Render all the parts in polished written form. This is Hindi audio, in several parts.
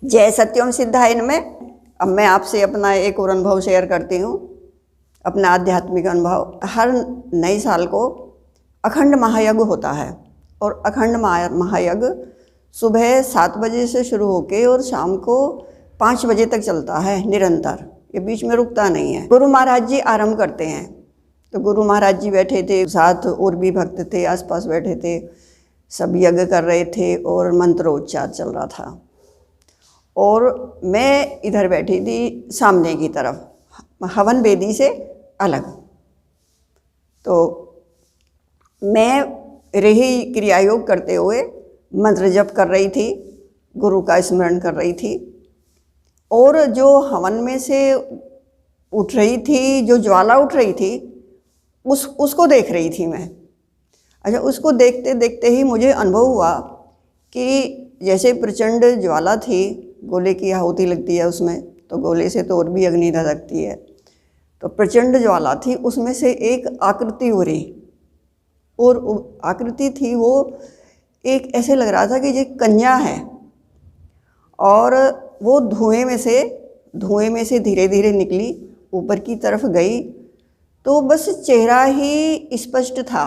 जय सत्यम सिद्धाय नमः। अब मैं आपसे अपना एक और अनुभव शेयर करती हूँ, अपना आध्यात्मिक अनुभव। हर नए साल को अखंड महायज्ञ होता है और अखंड महायज्ञ सुबह 7 बजे से शुरू होके और शाम को 5 बजे तक चलता है निरंतर, ये बीच में रुकता नहीं है। गुरु महाराज जी आरंभ करते हैं, तो गुरु महाराज जी बैठे थे, साथ और भी भक्त थे, आसपास बैठे थे, सब यज्ञ कर रहे थे और मंत्रोच्चार चल रहा था। और मैं इधर बैठी थी सामने की तरफ, हवन वेदी से अलग। तो मैं रेही क्रिया योग करते हुए मंत्र जप कर रही थी, गुरु का स्मरण कर रही थी। और जो हवन में से उठ रही थी, जो ज्वाला उठ रही थी, उसको देख रही थी मैं। अच्छा, उसको देखते देखते ही मुझे अनुभव हुआ कि जैसे प्रचंड ज्वाला थी, गोले की आहुति लगती है उसमें, तो गोले से तो और भी अग्नि धधकती है। तो प्रचंड ज्वाला थी, उसमें से एक आकृति हो रही, और आकृति थी वो एक ऐसे लग रहा था कि ये कन्या है। और वो धुएं में से धीरे धीरे निकली, ऊपर की तरफ गई, तो बस चेहरा ही स्पष्ट था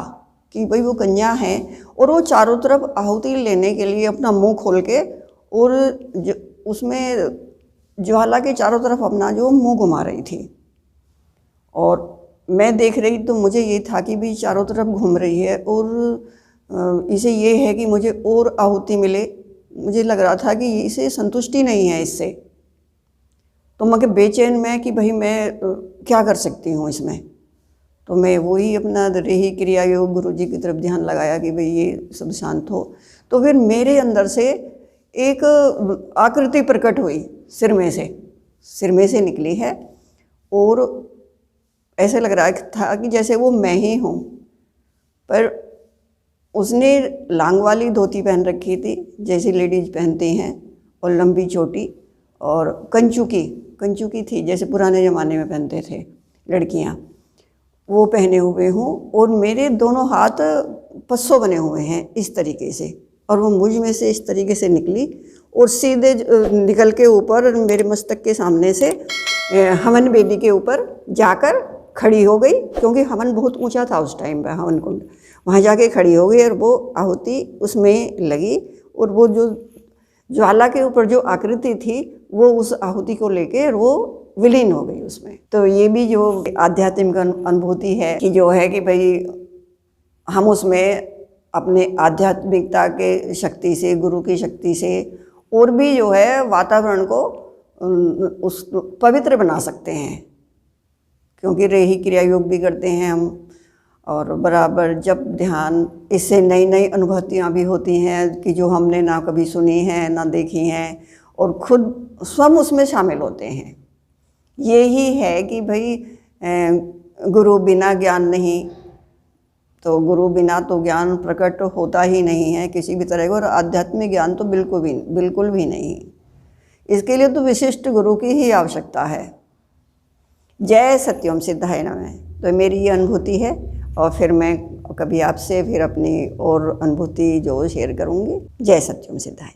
कि भाई वो कन्या है। और वो चारों तरफ आहुति लेने के लिए अपना मुंह खोल के और उसमें ज्वाला के चारों तरफ अपना जो मुंह घुमा रही थी। और मैं देख रही तो मुझे ये था कि भी चारों तरफ घूम रही है और इसे ये है कि मुझे और आहुति मिले। मुझे लग रहा था कि इसे संतुष्टि नहीं है इससे, तो मैं बेचैन में कि भाई मैं क्या कर सकती हूँ इसमें। तो मैं वही अपना रेही क्रिया योग गुरु जी की तरफ ध्यान लगाया कि भाई ये सब शांत हो। तो फिर मेरे अंदर से एक आकृति प्रकट हुई, सिर में से निकली है, और ऐसे लग रहा था कि जैसे वो मैं ही हूँ। पर उसने लांग वाली धोती पहन रखी थी, जैसी लेडीज पहनती हैं, और लंबी चोटी, और कंचू की थी, जैसे पुराने ज़माने में पहनते थे लड़कियाँ, वो पहने हुए हूँ। और मेरे दोनों हाथ पस्सों बने हुए हैं इस तरीके से, और वो मुझ में से इस तरीके से निकली और सीधे निकल के ऊपर मेरे मस्तक के सामने से हवन वेदी के ऊपर जाकर खड़ी हो गई, क्योंकि हवन बहुत ऊंचा था उस टाइम पर, हवन कुंड। वहाँ जाके खड़ी हो गई और वो आहुति उसमें लगी, और वो जो ज्वाला के ऊपर जो आकृति थी वो उस आहुति को लेके वो विलीन हो गई उसमें। तो ये भी जो आध्यात्मिक अनुभूति है कि जो है कि भाई हम उसमें अपने आध्यात्मिकता के शक्ति से, गुरु की शक्ति से, और भी जो है वातावरण को उस पवित्र बना सकते हैं। क्योंकि रेही क्रिया योग भी करते हैं हम, और बराबर जब ध्यान, इससे नई नई अनुभूतियाँ भी होती हैं कि जो हमने ना कभी सुनी हैं ना देखी हैं, और खुद स्वयं उसमें शामिल होते हैं। यही है कि भाई गुरु बिना ज्ञान नहीं, तो गुरु बिना तो ज्ञान प्रकट होता ही नहीं है किसी भी तरह का, और आध्यात्मिक ज्ञान तो बिल्कुल भी नहीं। इसके लिए तो विशिष्ट गुरु की ही आवश्यकता है। जय सत्यम सिद्धाय नमः। तो मेरी ये अनुभूति है, और फिर मैं कभी आपसे फिर अपनी और अनुभूति जो शेयर करूँगी। जय सत्यम सिद्धाय।